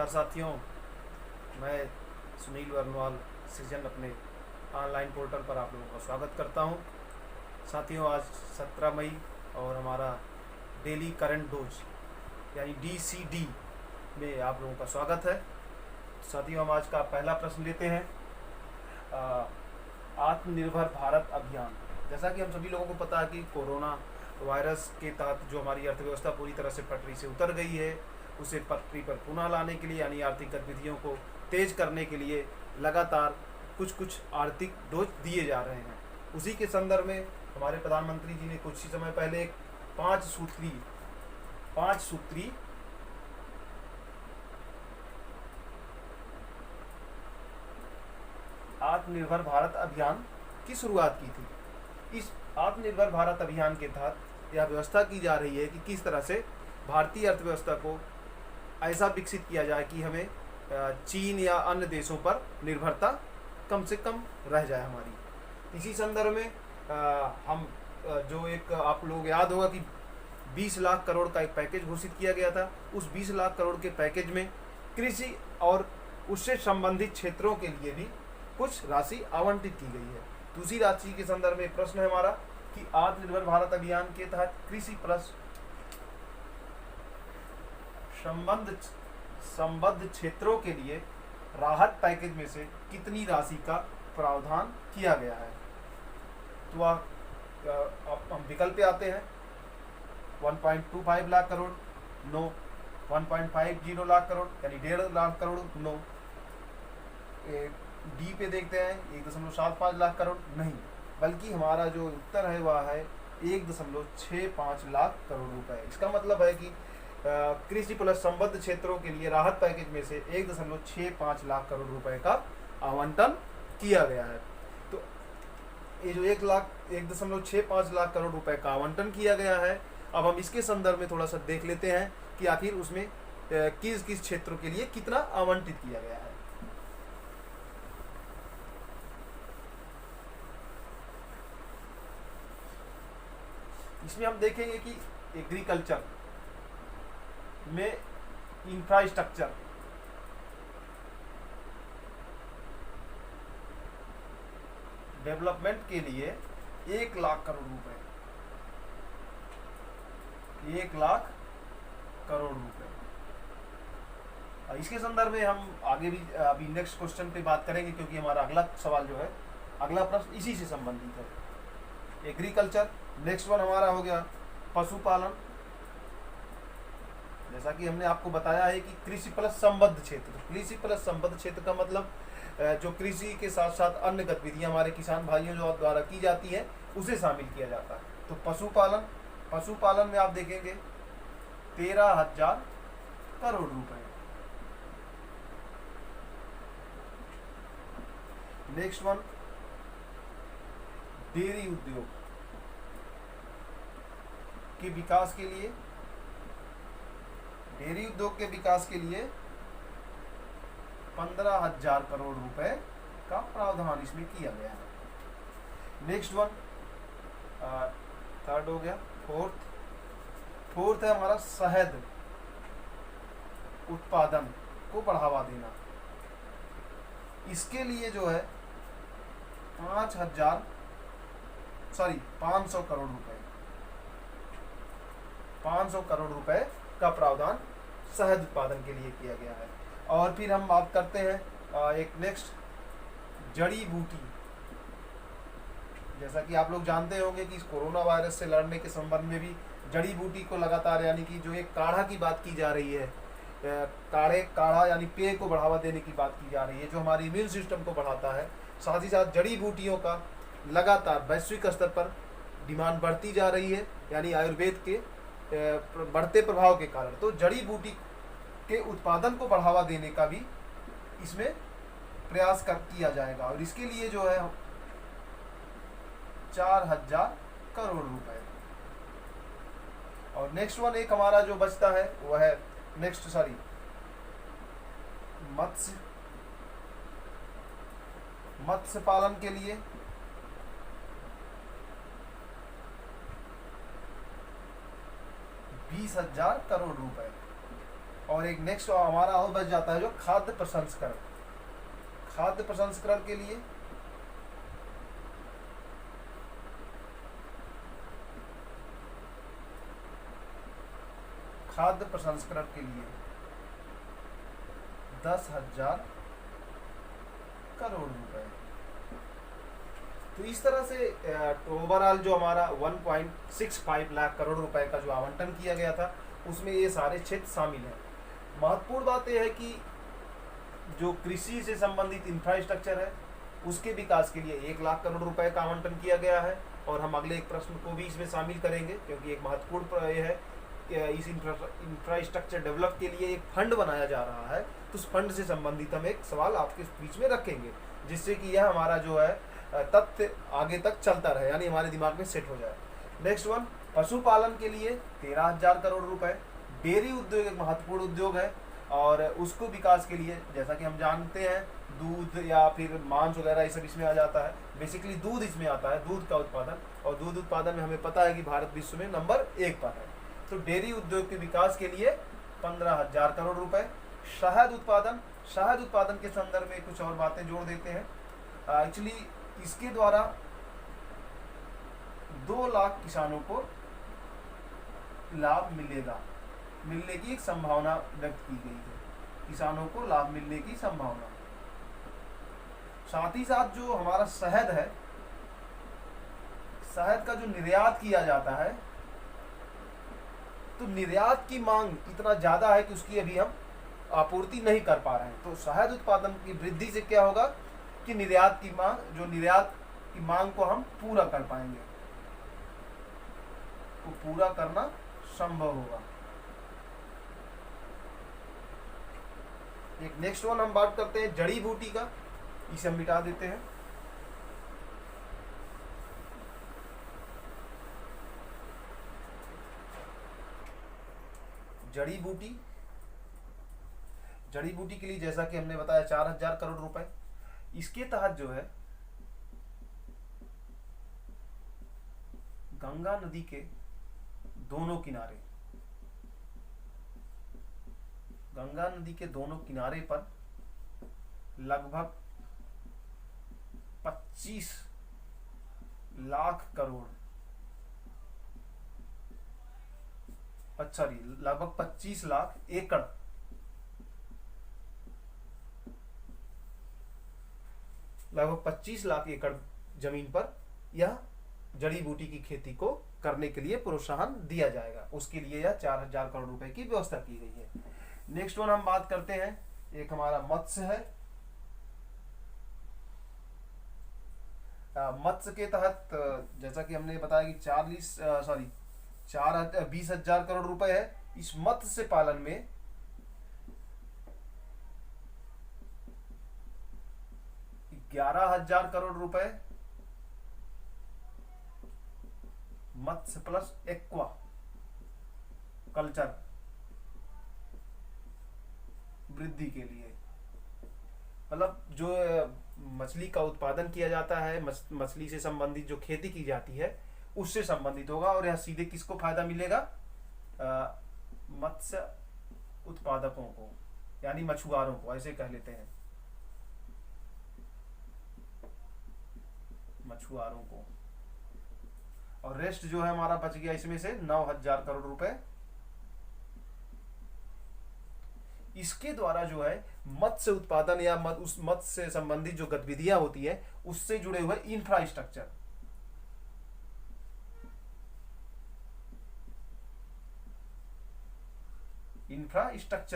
नमस्कार साथियों, मैं सुनील वर्नवाल सृजन अपने ऑनलाइन पोर्टल पर आप लोगों का स्वागत करता हूं। साथियों, आज 17 मई और हमारा डेली करंट डोज यानी DCD में आप लोगों का स्वागत है। साथियों, हम आज का पहला प्रश्न लेते हैं। आत्मनिर्भर भारत अभियान। जैसा कि हम सभी लोगों को पता है कि कोरोना वायरस के तहत जो हमारी अर्थव्यवस्था पूरी तरह से पटरी से उतर गई है, उसे पटरी पर पुनः लाने के लिए यानी आर्थिक गतिविधियों को तेज करने के लिए लगातार कुछ आर्थिक डोज दिए जा रहे हैं। उसी के संदर्भ में हमारे प्रधानमंत्री जी ने कुछ ही समय पहले एक पाँच सूत्री आत्मनिर्भर भारत अभियान की शुरुआत की थी। इस आत्मनिर्भर भारत अभियान के तहत यह व्यवस्था की जा रही है कि किस तरह से भारतीय अर्थव्यवस्था को ऐसा विकसित किया जाए कि हमें चीन या अन्य देशों पर निर्भरता कम से कम रह जाए हमारी। इसी संदर्भ में हम जो एक आप लोग याद होगा कि 20 लाख करोड़ का एक पैकेज घोषित किया गया था। उस 20 लाख करोड़ के पैकेज में कृषि और उससे संबंधित क्षेत्रों के लिए भी कुछ राशि आवंटित की गई है। दूसरी राशि के संदर्भ में प्रश्न है हमारा कि आत्मनिर्भर भारत अभियान के तहत कृषि प्लस संबद्ध क्षेत्रों के लिए राहत पैकेज में से कितनी राशि का प्रावधान किया गया है। तो हम विकल्प पे आते हैं। 1.25 लाख करोड़, नो। 1.50 लाख करोड़ यानी 1.5 लाख करोड़, नो। डी पे देखते हैं 1.75 लाख करोड़, नहीं, बल्कि हमारा जो उत्तर है वह है 1.65 लाख करोड़ रुपए। इसका मतलब है कि कृषि प्लस संबद्ध क्षेत्रों के लिए राहत पैकेज में से 1.65 लाख करोड़ रुपए का आवंटन किया गया है। तो ये जो 1.65 लाख करोड़ रुपए का आवंटन किया गया है, अब हम इसके संदर्भ में थोड़ा सा देख लेते हैं कि आखिर उसमें किस किस क्षेत्रों के लिए कितना आवंटित किया गया है। इसमें हम देखेंगे कि एग्रीकल्चर में इंफ्रास्ट्रक्चर डेवलपमेंट के लिए 1 लाख करोड़ रुपए, 1 लाख करोड़ रुपए। इसके संदर्भ में हम आगे भी अभी नेक्स्ट क्वेश्चन पे बात करेंगे, क्योंकि हमारा अगला सवाल जो है, अगला प्रश्न इसी से संबंधित है। एग्रीकल्चर। नेक्स्ट वन हमारा हो गया पशुपालन। जैसा कि हमने आपको बताया है कि कृषि प्लस संबद्ध क्षेत्र। कृषि प्लस संबद्ध क्षेत्र का मतलब जो कृषि के साथ साथ अन्य गतिविधियां हमारे किसान भाइयों जो द्वारा की जाती है उसे शामिल किया जाता है। तो पशुपालन में आप देखेंगे 13,000 करोड़ रुपए। नेक्स्ट वन डेयरी उद्योग के विकास के लिए, डेयरी उद्योग के विकास के लिए 15,000 करोड़ रुपए का प्रावधान इसमें किया गया है। नेक्स्ट वन थर्ड हो गया। फोर्थ है हमारा शहद उत्पादन को बढ़ावा देना। इसके लिए जो है 500 करोड़ रुपए, 500 करोड़ रुपए का प्रावधान शहद उत्पादन के लिए किया गया है। और फिर हम बात करते हैं एक नेक्स्ट जड़ी बूटी। जैसा कि आप लोग जानते होंगे कि इस कोरोना वायरस से लड़ने के संबंध में भी जड़ी बूटी को लगातार, यानी कि जो एक काढ़ा की बात की जा रही है, काढ़ा यानी पेय को बढ़ावा देने की बात की जा रही है, जो हमारी इम्यून सिस्टम को बढ़ाता है। साथ ही साथ जड़ी बूटियों का लगातार वैश्विक स्तर पर डिमांड बढ़ती जा रही है, यानी आयुर्वेद के बढ़ते प्रभाव के कारण। तो जड़ी बूटी के उत्पादन को बढ़ावा देने का भी इसमें प्रयास किया जाएगा, और इसके लिए जो है 4,000 करोड़ रुपए। और नेक्स्ट वन एक हमारा जो बचता है वह है मत्स्य पालन के लिए 20,000 करोड़ रुपए। और एक नेक्स्ट हमारा और बच जाता है जो खाद्य प्रसंस्करण। खाद्य प्रसंस्करण के लिए खाद्य प्रसंस्करण के लिए 10,000 करोड़ रुपए। तो इस तरह से ओवरऑल जो हमारा 1.65 लाख करोड़ रुपए का जो आवंटन किया गया था उसमें ये सारे क्षेत्र शामिल हैं। महत्वपूर्ण बात यह है कि जो कृषि से संबंधित इंफ्रास्ट्रक्चर है उसके विकास के लिए 1 लाख करोड़ रुपए का आवंटन किया गया है। और हम अगले एक प्रश्न को भी इसमें शामिल करेंगे क्योंकि एक महत्वपूर्ण ये है कि इस इंफ्रास्ट्रक्चर डेवलप के लिए एक फंड बनाया जा रहा है। तो उस फंड से संबंधित हम एक सवाल आपके बीच में रखेंगे जिससे कि यह हमारा जो है तथ्य आगे तक चलता रहे, यानी हमारे दिमाग में सेट हो जाए। नेक्स्ट वन, पशुपालन के लिए 13,000 करोड़ रुपए। डेयरी उद्योग एक महत्वपूर्ण उद्योग है और उसको विकास के लिए जैसा कि हम जानते हैं दूध या फिर मांस वगैरह ये सब इसमें आ जाता है। बेसिकली दूध इसमें आता है, दूध का उत्पादन, और दूध उत्पादन में हमें पता है कि भारत विश्व में नंबर 1 पर है। तो डेयरी उद्योग के विकास के लिए 15,000 करोड़ रुपए। शहद उत्पादन के संदर्भ में कुछ और बातें जोड़ देते हैं। एक्चुअली इसके द्वारा 2 लाख किसानों को लाभ मिलने की एक संभावना व्यक्त की गई है। किसानों को लाभ मिलने की संभावना। साथ ही साथ जो हमारा शहद है, शहद का जो निर्यात किया जाता है तो निर्यात की मांग इतना ज्यादा है कि उसकी अभी हम आपूर्ति नहीं कर पा रहे हैं। तो शहद उत्पादन की वृद्धि से क्या होगा कि निर्यात की मांग को हम पूरा कर पाएंगे, तो पूरा करना संभव होगा। एक नेक्स्ट वन हम बात करते हैं जड़ी बूटी का, इसे हम मिटा देते हैं। जड़ी बूटी के लिए जैसा कि हमने बताया 4,000 करोड़ रुपए। इसके तहत जो है गंगा नदी के दोनों किनारे पर लगभग 25 लाख करोड़, लगभग 25 लाख एकड़ जमीन पर यह जड़ी बूटी की खेती को करने के लिए प्रोत्साहन दिया जाएगा। उसके लिए यह 4,000 करोड़ रुपए की व्यवस्था की गई है। नेक्स्ट वन हम बात करते हैं, एक हमारा मत्स्य है। मत्स्य के तहत जैसा कि हमने बताया कि 20,000 करोड़ रुपए है। इस मत्स्य पालन में 11,000 करोड़ रुपए मत्स्य प्लस एक्वा कल्चर वृद्धि के लिए, मतलब जो मछली का उत्पादन किया जाता है, मछली से संबंधित जो खेती की जाती है उससे संबंधित होगा। और यह सीधे किसको फायदा मिलेगा? मत्स्य उत्पादकों को, यानी मछुआरों को, ऐसे कह लेते हैं, मछुआरों को। और रेस्ट जो है हमारा बच गया इसमें से 9,000 करोड़ रुपए। इसके द्वारा जो है मत्स्य उत्पादन या उस मत्स्य से संबंधित जो गतिविधियां होती है उससे जुड़े हुए इंफ्रास्ट्रक्चर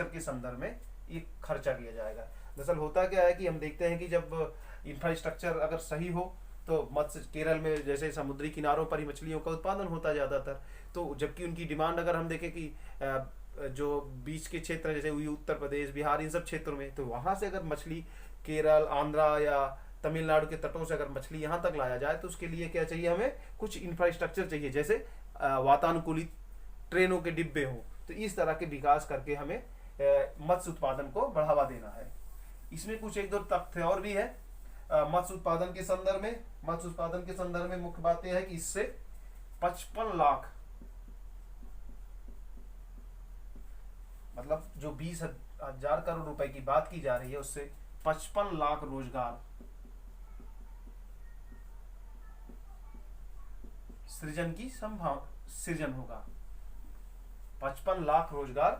के संदर्भ में ये खर्चा किया जाएगा। दरअसल होता क्या है कि हम देखते हैं कि जब इंफ्रास्ट्रक्चर अगर सही हो तो मत्स्य, केरल में जैसे समुद्री किनारों पर ही मछलियों का उत्पादन होता ज़्यादातर, तो जबकि उनकी डिमांड अगर हम देखें कि जो बीच के क्षेत्र जैसे उत्तर प्रदेश, बिहार, इन सब क्षेत्रों में, तो वहाँ से अगर मछली केरल, आंध्रा या तमिलनाडु के तटों से अगर मछली यहाँ तक लाया जाए तो उसके लिए क्या चाहिए? हमें कुछ इंफ्रास्ट्रक्चर चाहिए, जैसे वातानुकूलित ट्रेनों के डिब्बे हों। तो इस तरह के विकास करके हमें मत्स्य उत्पादन को बढ़ावा देना है। इसमें कुछ 1-2 तथ्य और भी है मत्स्य उत्पादन के संदर्भ में। मुख्य बात यह है कि इससे 55 लाख मतलब जो 20,000 करोड़ रुपए की बात की जा रही है उससे 55 लाख रोजगार सृजन की सृजन होगा। 55 लाख रोजगार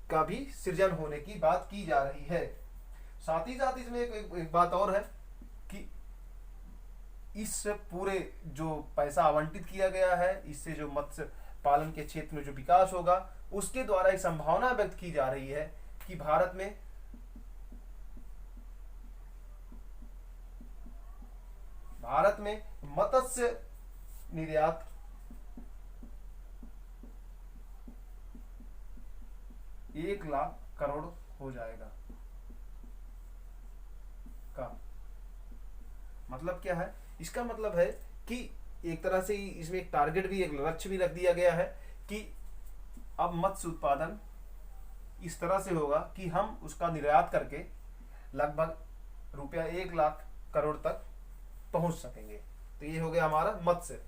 का भी सृजन होने की बात की जा रही है। साथ ही साथ इसमें एक बात और है कि इस पूरे जो पैसा आवंटित किया गया है, इससे जो मत्स्य पालन के क्षेत्र में जो विकास होगा उसके द्वारा एक संभावना व्यक्त की जा रही है कि भारत में मत्स्य निर्यात 1 लाख करोड़ हो जाएगा का मतलब क्या है? इसका मतलब है कि एक तरह से इसमें एक टारगेट भी, एक लक्ष्य भी रख दिया गया है कि अब मत्स्य उत्पादन इस तरह से होगा कि हम उसका निर्यात करके लगभग रुपया 1 लाख करोड़ तक पहुंच सकेंगे। तो ये हो गया हमारा मत्स्य।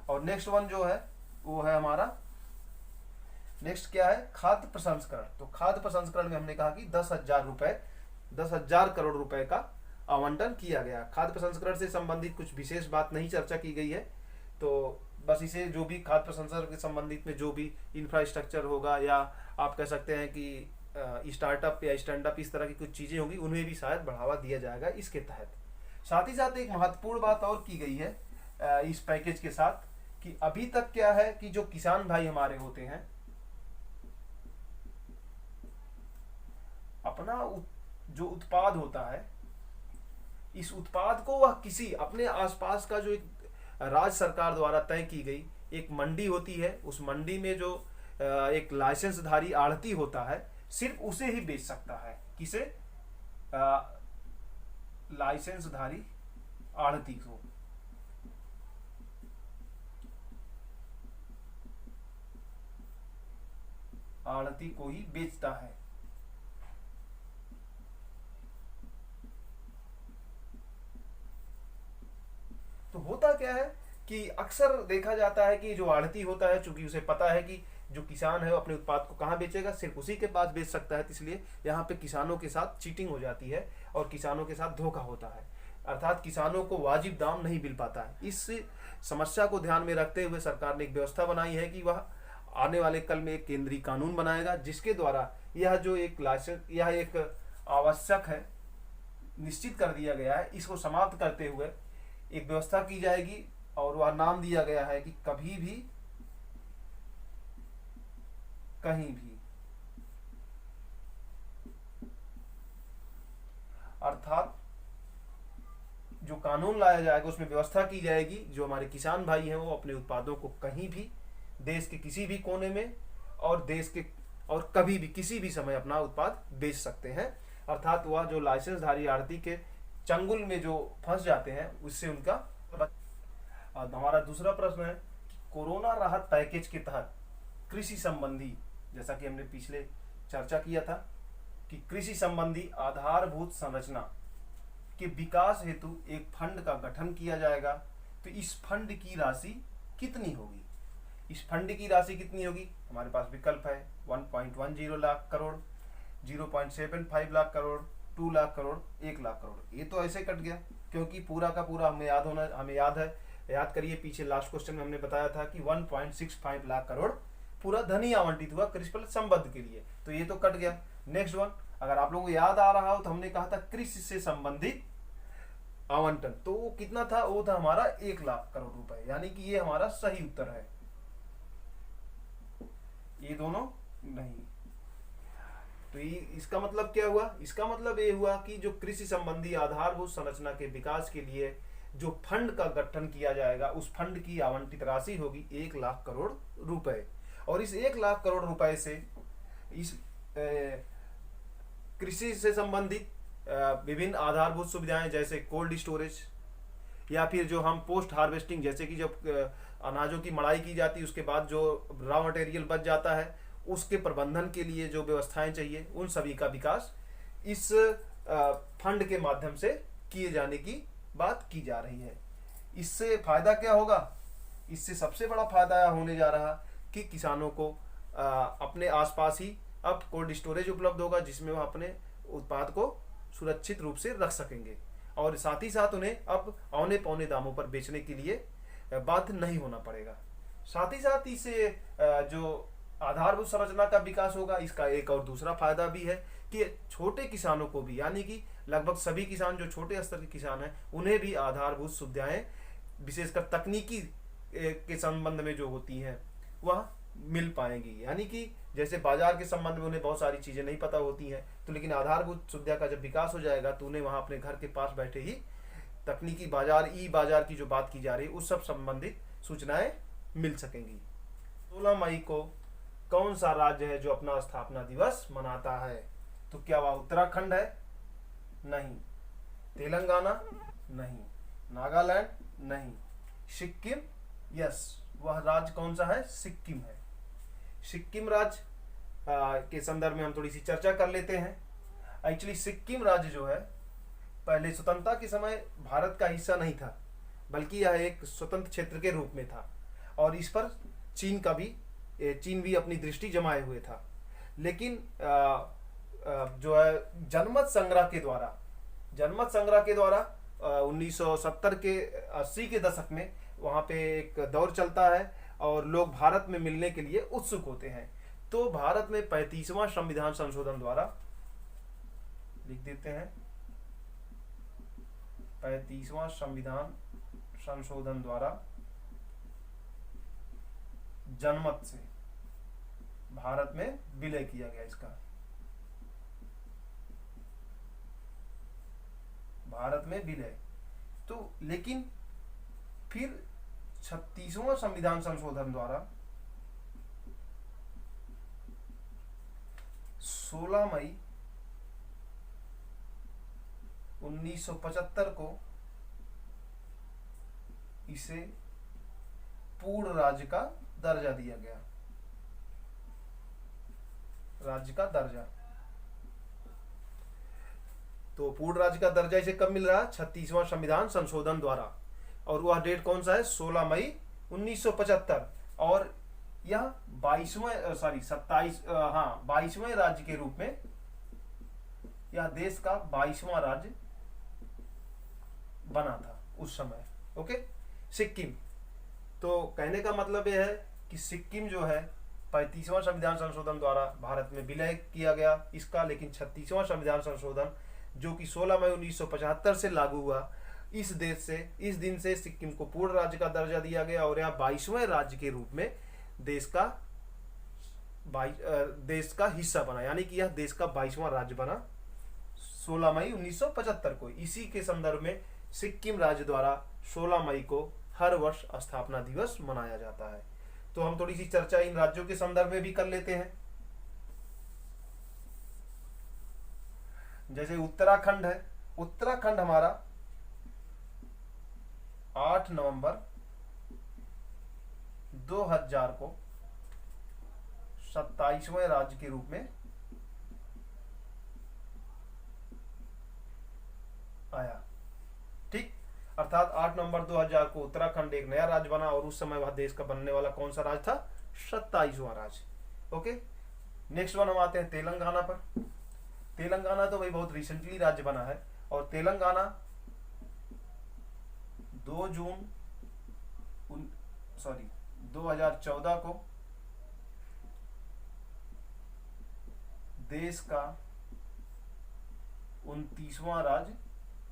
और नेक्स्ट वन जो है वो है हमारा, नेक्स्ट क्या है? खाद्य प्रसंस्करण। तो खाद्य प्रसंस्करण में हमने कहा कि 10,000 करोड़ रुपए का आवंटन किया गया। खाद्य प्रसंस्करण से संबंधित कुछ विशेष बात नहीं चर्चा की गई है, तो बस इसे जो भी खाद्य प्रसंस्करण के संबंधित में जो भी इंफ्रास्ट्रक्चर होगा या आप कह सकते हैं कि स्टार्टअप या स्टैंड अप, इस तरह की कुछ चीजें होंगी, उन्हें भी शायद बढ़ावा दिया जाएगा इसके तहत। साथ ही साथ एक महत्वपूर्ण बात और की गई है इस पैकेज के साथ कि अभी तक क्या है कि जो किसान भाई हमारे होते हैं अपना जो उत्पाद होता है, इस उत्पाद को वह किसी अपने आसपास का जो एक राज्य सरकार द्वारा तय की गई एक मंडी होती है, उस मंडी में जो एक लाइसेंसधारी आढ़ती होता है, सिर्फ उसे ही बेच सकता है। किसे? लाइसेंसधारी आढ़ती को। आढ़ती को ही बेचता है। तो होता क्या है कि अक्सर देखा जाता है कि जो आढ़ती होता है, चूंकि उसे पता है कि जो किसान है वो अपने उत्पाद को कहाँ बेचेगा, सिर्फ उसी के पास बेच सकता है, तो इसलिए यहाँ पे किसानों के साथ चीटिंग हो जाती है और किसानों के साथ धोखा होता है, अर्थात किसानों को वाजिब दाम नहीं मिल पाता है। इस समस्या को ध्यान में रखते हुए सरकार ने एक व्यवस्था बनाई है कि वह आने वाले कल में एक केंद्रीय कानून बनाएगा जिसके द्वारा यह जो एक लाइसेंस, यह एक आवश्यक है, निश्चित कर दिया गया है, इसको समाप्त करते हुए एक व्यवस्था की जाएगी और वह नाम दिया गया है कि कभी भी कहीं भी, अर्थात जो कानून लाया जाएगा उसमें व्यवस्था की जाएगी जो हमारे किसान भाई हैं वो अपने उत्पादों को कहीं भी देश के किसी भी कोने में और देश के और कभी भी किसी भी समय अपना उत्पाद बेच सकते हैं, अर्थात वह जो लाइसेंसधारी आढ़ती के चंगुल में जो फंस जाते हैं उससे उनका। हमारा दूसरा प्रश्न है कि कोरोना राहत पैकेज के तहत कृषि संबंधी, जैसा कि हमने पिछले चर्चा किया था कि कृषि संबंधी आधारभूत संरचना के विकास हेतु एक फंड का गठन किया जाएगा। तो इस फंड की राशि कितनी होगी? इस फंड की राशि कितनी होगी? हमारे पास विकल्प है 1.10 लाख करोड़, 0.75 लाख करोड़, 2 लाख करोड़, 1 लाख करोड़। ये तो ऐसे कट गया क्योंकि पूरा का पूरा हमें याद है, याद करिए पीछे लास्ट क्वेश्चन में हमने बताया था कि 1.65 लाख करोड़ पूरा धन ही आवंटित हुआ कृषि संबद्ध के लिए, तो ये तो कट गया। नेक्स्ट वन, अगर आप लोगों को याद आ रहा हो तो हमने कहा था कृषि से संबंधित आवंटन, तो वो कितना था? वो था हमारा 1 लाख करोड़ रुपए, यानी कि ये हमारा सही उत्तर है, ये दोनों नहीं। तो इसका मतलब क्या हुआ? इसका मतलब ये हुआ कि जो कृषि संबंधी आधारभूत संरचना के विकास के लिए जो फंड का गठन किया जाएगा उस फंड की आवंटित राशि होगी 1 लाख करोड़ रुपए। और इस 1 लाख करोड़ रुपए से इस कृषि से संबंधित विभिन्न आधारभूत सुविधाएं जैसे कोल्ड स्टोरेज या फिर जो हम पोस्ट हार्वेस्टिंग, जैसे कि जब अनाजों की मड़ाई की जाती है उसके बाद जो रॉ मटेरियल बच जाता है उसके प्रबंधन के लिए जो व्यवस्थाएं चाहिए, उन सभी का विकास इस फंड के माध्यम से किए जाने की बात की जा रही है। इससे फायदा क्या होगा? इससे सबसे बड़ा फायदा होने जा रहा कि किसानों को अपने आसपास ही अब कोल्ड स्टोरेज उपलब्ध होगा जिसमें वह अपने उत्पाद को सुरक्षित रूप से रख सकेंगे, और साथ ही साथ उन्हें अब औने पौने दामों पर बेचने के लिए बाध्य नहीं होना पड़ेगा। साथ ही साथ इससे जो आधारभूत संरचना का विकास होगा, इसका एक और दूसरा फायदा भी है कि छोटे किसानों को भी, यानी कि लगभग सभी किसान जो छोटे स्तर के किसान हैं उन्हें भी आधारभूत सुविधाएं विशेषकर तकनीकी के संबंध में जो होती हैं वह मिल पाएंगी। यानी कि जैसे बाजार के संबंध में उन्हें बहुत सारी चीज़ें नहीं पता होती हैं, तो लेकिन आधारभूत सुविधा का जब विकास हो जाएगा तो उन्हें वहाँ अपने घर के पास बैठे ही तकनीकी बाजार, ई बाजार की जो बात की जा रही है उस सब संबंधित सूचनाएं मिल सकेंगी। 16 मई को कौन सा राज्य है जो अपना स्थापना दिवस मनाता है? तो क्या वह उत्तराखंड है? नहीं। तेलंगाना? नहीं। नागालैंड? नहीं। सिक्किम? यस, वह राज्य कौन सा है? सिक्किम है। सिक्किम राज्य के संदर्भ में हम थोड़ी सी चर्चा कर लेते हैं। एक्चुअली सिक्किम राज्य जो है पहले स्वतंत्रता के समय भारत का हिस्सा नहीं था, बल्कि यह एक स्वतंत्र क्षेत्र के रूप में था, और इस पर चीन भी अपनी दृष्टि जमाए हुए था। लेकिन जो है जनमत संग्रह के द्वारा 1970 के 80 के दशक में वहाँ पे एक दौर चलता है और लोग भारत में मिलने के लिए उत्सुक होते हैं। तो भारत में 35वां संविधान संशोधन द्वारा, लिख देते हैं 35वां संविधान संशोधन द्वारा जनमत से भारत में विलय किया गया। इसका भारत में विलय तो, लेकिन फिर 36वां संविधान संशोधन द्वारा 16 मई 1975 को इसे पूर्ण राज्य का दर्जा दिया गया। राज्य का दर्जा, तो पूर्ण राज्य का दर्जा इसे कब मिल रहा है? 36वां संविधान संशोधन द्वारा, और वह डेट कौन सा है? 16 मई 1975। और यह 22वें राज्य के रूप में, यह देश का 22वां राज्य बना था उस समय। ओके, सिक्किम। तो कहने का मतलब यह है कि सिक्किम जो है 35वां संविधान संशोधन द्वारा भारत में विलय किया गया इसका, लेकिन 36वां संविधान संशोधन जो कि 16 मई 1975 से लागू हुआ, इस दिन से सिक्किम को पूर्ण राज्य का दर्जा दिया गया, और यह 22वें राज्य के रूप में देश का हिस्सा बना। यानी कि यह देश का 22वां राज्य बना 16 मई 1975 को। इसी के संदर्भ में सिक्किम राज्य द्वारा 16 मई को हर वर्ष स्थापना दिवस मनाया जाता है। तो हम थोड़ी सी चर्चा इन राज्यों के संदर्भ में भी कर लेते हैं। जैसे उत्तराखंड है, उत्तराखंड हमारा 8 नवंबर 2000 को 27वें राज्य के रूप में आया। ठीक, अर्थात 8 नवंबर 2000 को उत्तराखंड एक नया राज्य बना, और उस समय वह देश का बनने वाला कौन सा राज्य था? 27वां राज्य। ओके, नेक्स्ट वन हम आते हैं तेलंगाना पर। तेलंगाना तो भाई बहुत रिसेंटली राज्य बना है, और तेलंगाना 2014 को देश का 29वां राज्य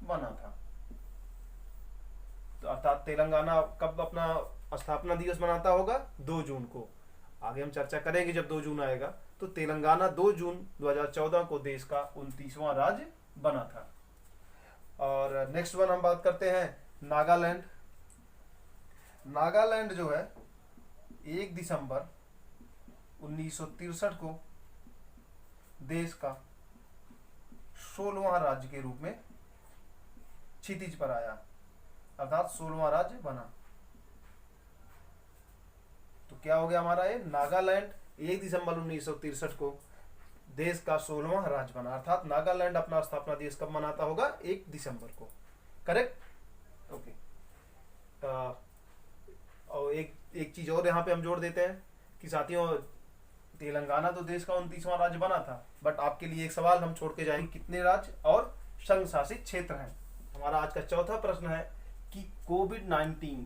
बना था। तो अर्थात तेलंगाना कब अपना स्थापना दिवस मनाता होगा? 2 जून को। आगे हम चर्चा करेंगे जब 2 जून आएगा। तो तेलंगाना 2 जून 2014 को देश का 29वां राज्य बना था। और नेक्स्ट वन हम बात करते हैं नागालैंड। नागालैंड जो है 1 दिसंबर 1963 को देश का 16वां राज्य के रूप में क्षितिज पर आया, अर्थात 16वां राज्य बना। तो क्या हो गया हमारा ये? नागालैंड 1 दिसंबर 1963 को देश का 16वां राज्य बना, अर्थात नागालैंड अपना स्थापना दिवस कब मनाता होगा? 1 दिसंबर को। करेक्ट? ओके। और एक चीज और यहाँ पे हम जोड़ देते हैं कि साथियों, तेलंगाना तो देश का 29वां राज्य बना था, बट आपके लिए एक सवाल हम छोड़ के जाएंगे, कितने राज्य और संघ शासित क्षेत्र हैं। हमारा आज का चौथा प्रश्न है कि कोविड-19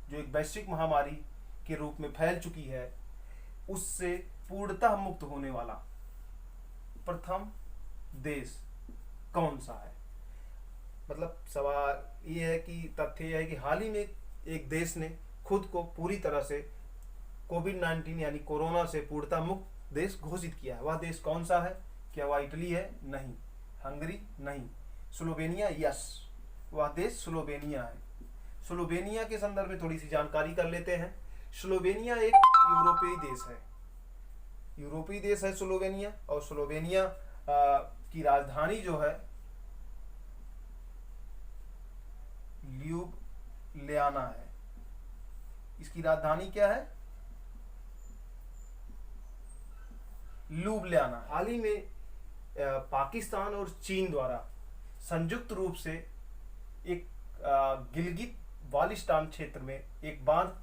जो एक वैश्विक महामारी के रूप में फैल चुकी है, उससे पूर्णतः मुक्त होने वाला प्रथम देश कौन सा है। मतलब सवाल ये है कि तथ्य यह है कि हाल ही में एक देश ने खुद को पूरी तरह से कोविड-19 यानी कोरोना से पूर्णतः मुक्त देश घोषित किया है। वह देश कौन सा है? क्या वह इटली है? नहीं। हंगरी? नहीं। स्लोवेनिया? यस, वह देश स्लोवेनिया है। स्लोवेनिया के संदर्भ में थोड़ी सी जानकारी कर लेते हैं। स्लोवेनिया एक यूरोपीय देश है, यूरोपीय देश है स्लोवेनिया। और स्लोवेनिया की राजधानी जो है ल्यूब्लियाना है। इसकी राजधानी क्या है? ल्यूब्लियाना। हाल ही में पाकिस्तान और चीन द्वारा संयुक्त रूप से एक गिलगित बाल्टिस्तान क्षेत्र में एक बांध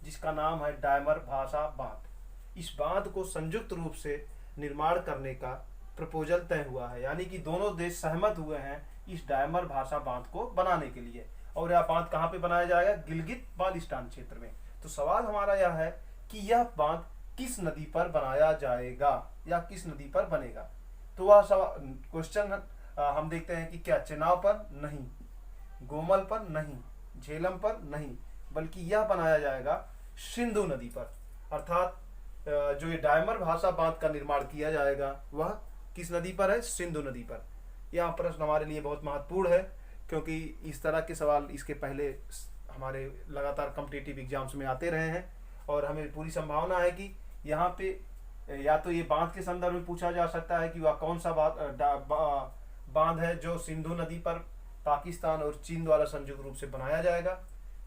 जिसका नाम है डायमर भाषा बांध, इस बांध को संयुक्त रूप से निर्माण करने का प्रपोजल तय हुआ है। यानी कि दोनों देश सहमत हुए हैं इस डायमर भाषा बांध को बनाने के लिए। और यह बांध कहाँ पे बनाया जाएगा? गिलगित बाल्टिस्तान क्षेत्र में। तो सवाल हमारा यह है कि यह बांध किस नदी पर बनाया जाएगा या किस नदी पर बनेगा। तो वह सवाल क्वेश्चन हम देखते हैं कि क्या चेनाब पर? नहीं। गोमल पर? नहीं। झेलम पर? नहीं। बल्कि यह बनाया जाएगा सिंधु नदी पर। अर्थात जो ये डायमर भाषा बांध का निर्माण किया जाएगा वह किस नदी पर है? सिंधु नदी पर। यह प्रश्न हमारे लिए बहुत महत्वपूर्ण है, क्योंकि इस तरह के सवाल इसके पहले हमारे लगातार कॉम्पिटिटिव एग्जाम्स में आते रहे हैं। और हमें पूरी संभावना है कि यहाँ पे या तो ये बांध के संदर्भ में पूछा जा सकता है कि वह कौन सा बांध है जो सिंधु नदी पर पाकिस्तान और चीन द्वारा संयुक्त रूप से बनाया जाएगा।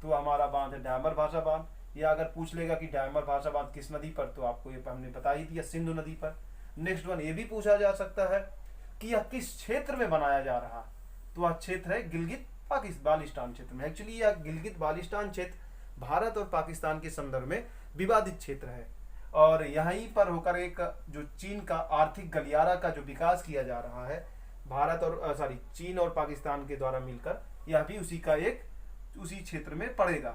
तो हमारा बांध है डायमर भाषा बांध। या अगर पूछ लेगा कि डायमर भाषा बांध किस नदी पर, तो आपको ये हमने बता ही दिया, सिंधु नदी पर। नेक्स्ट वन ये भी पूछा जा सकता है कि यह किस क्षेत्र में बनाया जा रहा, तो वह क्षेत्र है गिलगित बाल्टिस्तान क्षेत्र में। एक्चुअली यह गिलगित बाल्टिस्तान क्षेत्र भारत और पाकिस्तान के संदर्भ में विवादित क्षेत्र है। और यहीं पर होकर एक जो चीन का आर्थिक गलियारा का जो विकास किया जा रहा है भारत और चीन और पाकिस्तान के द्वारा मिलकर, यह भी उसी क्षेत्र में पड़ेगा।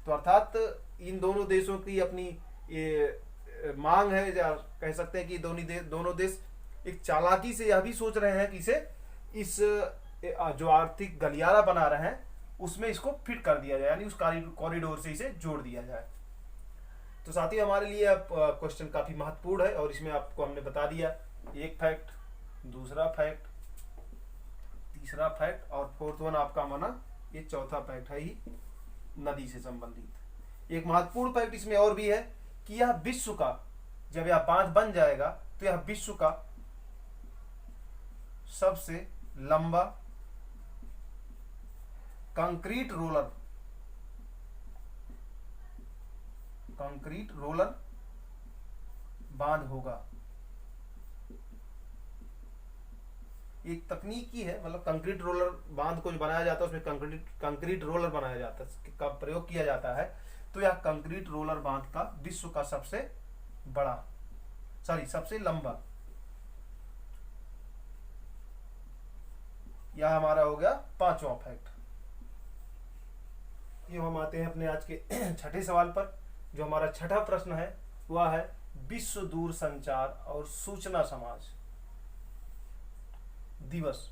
तो अर्थात इन दोनों देशों की अपनी ये मांग है, या कह सकते हैं कि दोनों देश एक चालाकी से यह भी सोच रहे हैं कि इस जो आर्थिक गलियारा बना रहे हैं उसमें इसको फिट कर दिया जाए, यानी उस कॉरिडोर से इसे जोड़ दिया जाए। तो साथ ही हमारे लिए क्वेश्चन काफी महत्वपूर्ण है और इसमें आपको हमने बता दिया एक फैक्ट, दूसरा फैक्ट, तीसरा फैक्ट और फोर्थ वन आपका माना ये चौथा फैक्ट है ही नदी से संबंधित। एक महत्वपूर्ण फैक्ट इसमें और भी है कि यह विश्व का, जब यह बांध बन जाएगा तो यह विश्व का सबसे लंबा कंक्रीट रोलर बांध होगा। एक तकनीकी है, मतलब कंक्रीट रोलर बांध को जो बनाया जाता है उसमें कंक्रीट रोलर बनाया जाता है, का प्रयोग किया जाता है। तो यह कंक्रीट रोलर बांध का विश्व का सबसे लंबा, यह हमारा हो गया पांचवा फैक्ट। ये हम आते हैं अपने आज के छठे सवाल पर। जो हमारा छठा प्रश्न है वह है विश्व दूर संचार और सूचना समाज दिवस।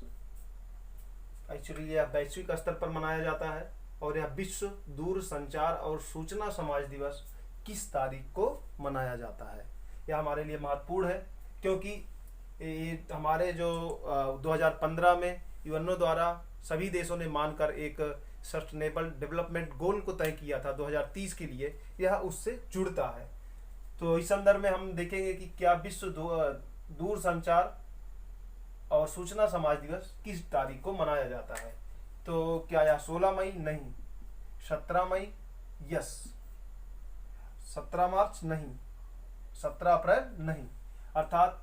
एक्चुअली यह वैश्विक स्तर पर मनाया जाता है और यह विश्व दूर संचार और सूचना समाज दिवस किस तारीख को मनाया जाता है। यह हमारे लिए महत्वपूर्ण है, क्योंकि ये हमारे जो 2015 में यूएनओ द्वारा सभी देशों ने मानकर एक सस्टेनेबल डेवलपमेंट गोल को तय किया था 2030 के लिए, यह उससे जुड़ता है। तो इस संदर्भ में हम देखेंगे कि क्या विश्व दूर संचार और सूचना समाज दिवस किस तारीख को मनाया जाता है। तो क्या यह 16 मई? नहीं। 17 मई? यस। 17 मार्च? नहीं। 17 अप्रैल? नहीं। अर्थात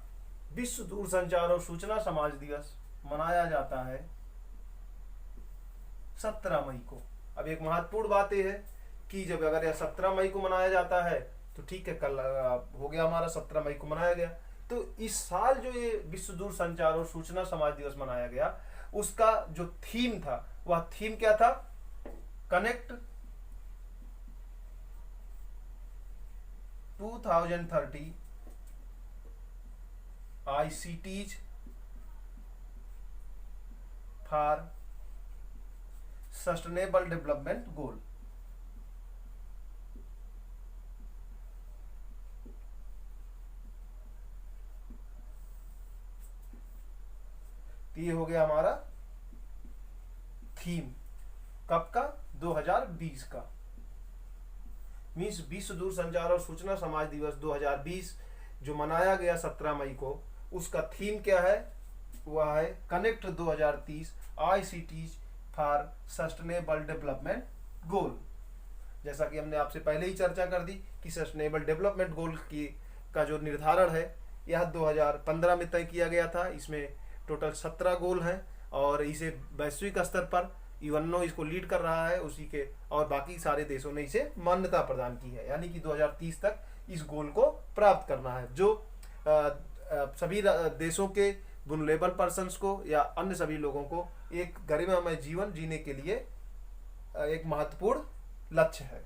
विश्व दूर संचार और सूचना समाज दिवस मनाया जाता है 17 मई को। अब एक महत्वपूर्ण बात यह है कि जब अगर यह 17 मई को मनाया जाता है तो ठीक है, कल हो गया हमारा 17 मई को मनाया गया। तो इस साल जो ये विश्व दूरसंचार और सूचना समाज दिवस मनाया गया, उसका जो थीम था, वह थीम क्या था? Connect 2030 ICTs for sustainable development goal. ये हो गया हमारा थीम, कब का? 2020 का। मीन्स विश्व दूरसंचार और सूचना समाज दिवस 2020 जो मनाया गया 17 मई को, उसका थीम क्या है? वह है connect 2030 ICTs for sustainable development goal. जैसा कि हमने आपसे पहले ही चर्चा कर दी कि सस्टेनेबल डेवलपमेंट गोल का जो निर्धारण है, यह 2015 में तय किया गया था। इसमें टोटल 17 गोल हैं और इसे वैश्विक स्तर पर यूएनओ इसको लीड कर रहा है, उसी के और बाकी सारे देशों ने इसे मान्यता प्रदान की है। यानी कि 2030 तक इस गोल को प्राप्त करना है, जो सभी देशों के वुल्नरेबल पर्सन्स को या अन्य सभी लोगों को एक गरिमामय जीवन जीने के लिए एक महत्वपूर्ण लक्ष्य है।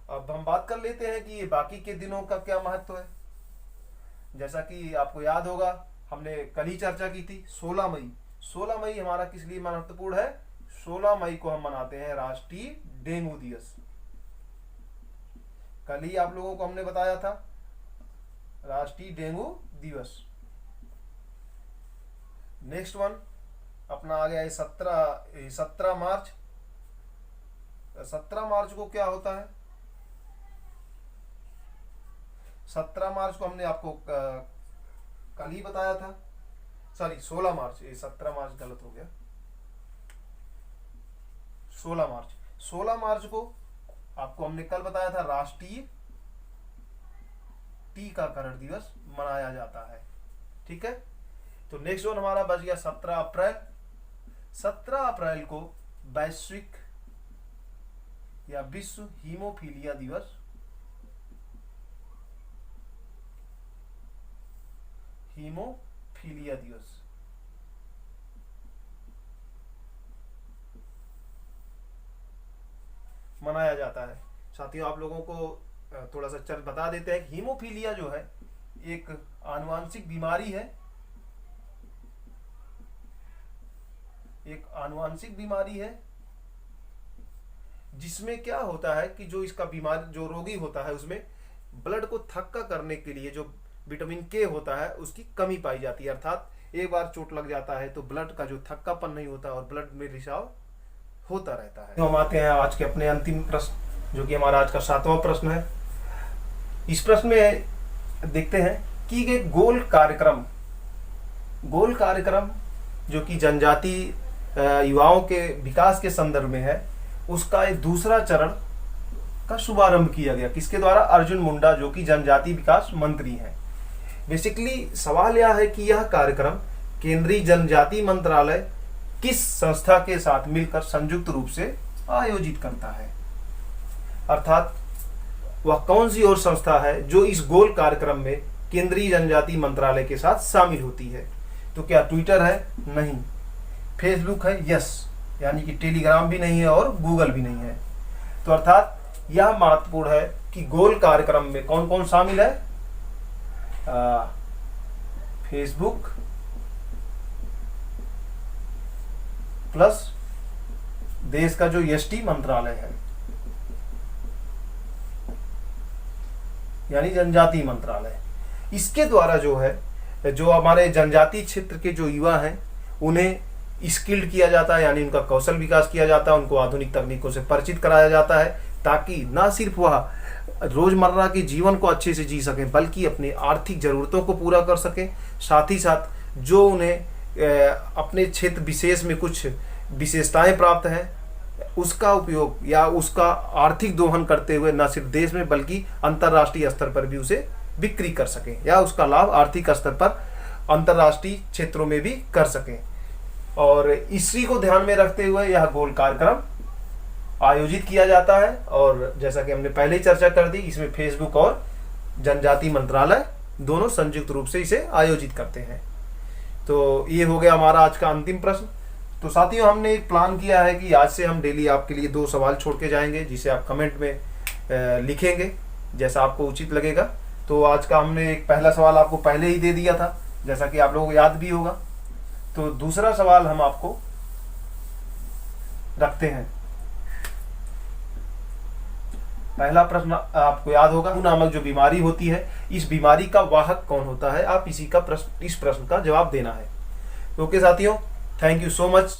अब हम बात कर लेते हैं कि ये बाकी के दिनों का क्या महत्व है। जैसा कि आपको याद होगा, हमने कल ही चर्चा की थी 16 मई। 16 मई हमारा किस लिए महत्वपूर्ण है? 16 मई को हम मनाते हैं राष्ट्रीय डेंगू दिवस। कल ही आप लोगों को हमने बताया था राष्ट्रीय डेंगू दिवस। नेक्स्ट वन अपना आ गया है 17 मार्च। 17 मार्च को क्या होता है? 17 मार्च को हमने आपको कल ही बताया था, सॉरी 16 मार्च, ये 17 मार्च गलत हो गया, 16 मार्च को आपको हमने कल बताया था राष्ट्रीय टीकाकरण दिवस मनाया जाता है। ठीक है, तो नेक्स्ट वन हमारा बच गया 17 अप्रैल। 17 अप्रैल को वैश्विक या विश्व हीमोफीलिया दिवस, हीमोफीलिया दिवस मनाया जाता है। साथियों, आप लोगों को थोड़ा सा चल बता देते हैं। हीमोफीलिया जो है एक आनुवांशिक बीमारी है, एक आनुवांशिक बीमारी है जिसमें क्या होता है कि जो इसका बीमार जो रोगी होता है उसमें ब्लड को थक्का करने के लिए जो विटामिन के होता है उसकी कमी पाई जाती है। अर्थात एक बार चोट लग जाता है तो ब्लड का जो थक्कापन नहीं होता और ब्लड में रिसाव होता रहता है। तो हम आते हैं आज के अपने अंतिम प्रश्न, जो कि हमारा आज का 7वां प्रश्न है। इस प्रश्न में देखते हैं कि एक गोल कार्यक्रम जो कि जनजाति युवाओं के विकास के संदर्भ में है, उसका एक दूसरा चरण का शुभारंभ किया गया। किसके द्वारा? अर्जुन मुंडा, जो कि जनजाति विकास मंत्री हैं। बेसिकली सवाल यह है कि यह कार्यक्रम केंद्रीय जनजाति मंत्रालय किस संस्था के साथ मिलकर संयुक्त रूप से आयोजित करता है। अर्थात वह कौन सी और संस्था है जो इस गोल कार्यक्रम में केंद्रीय जनजाति मंत्रालय के साथ शामिल होती है। तो क्या ट्विटर है? नहीं। फेसबुक है? यस। यानी कि टेलीग्राम भी नहीं है और गूगल भी नहीं है। तो अर्थात यह महत्वपूर्ण है कि गोल कार्यक्रम में कौन कौन शामिल है? फेसबुक प्लस देश का जो एसटी मंत्रालय है, यानी जनजाति मंत्रालय, इसके द्वारा जो है जो हमारे जनजाति क्षेत्र के जो युवा हैं उन्हें स्किल्ड किया जाता है, यानी उनका कौशल विकास किया जाता है, उनको आधुनिक तकनीकों से परिचित कराया जाता है, ताकि ना सिर्फ वह रोजमर्रा के जीवन को अच्छे से जी सकें बल्कि अपनी आर्थिक जरूरतों को पूरा कर सकें। साथ ही साथ जो उन्हें अपने क्षेत्र विशेष में कुछ विशेषताएं प्राप्त हैं उसका उपयोग या उसका आर्थिक दोहन करते हुए न सिर्फ देश में बल्कि अंतर्राष्ट्रीय स्तर पर भी उसे बिक्री कर सकें या उसका लाभ आर्थिक स्तर पर अंतर्राष्ट्रीय क्षेत्रों में भी कर सकें। और इसी को ध्यान में रखते हुए यह गोल कार्यक्रम आयोजित किया जाता है। और जैसा कि हमने पहले ही चर्चा कर दी, इसमें फेसबुक और जनजाति मंत्रालय दोनों संयुक्त रूप से इसे आयोजित करते हैं। तो ये हो गया हमारा आज का अंतिम प्रश्न। तो साथियों, हमने एक प्लान किया है कि आज से हम डेली आपके लिए 2 सवाल छोड़ के जाएंगे, जिसे आप कमेंट में लिखेंगे जैसा आपको उचित लगेगा। तो आज का हमने एक पहला सवाल आपको पहले ही दे दिया था, जैसा कि आप लोगों को याद भी होगा। तो दूसरा सवाल हम आपको रखते हैं। पहला प्रश्न आपको याद होगा, नामक जो बीमारी होती है, इस बीमारी का वाहक कौन होता है? आप इस प्रश्न का जवाब देना है। ओके साथियों, थैंक यू सो मच।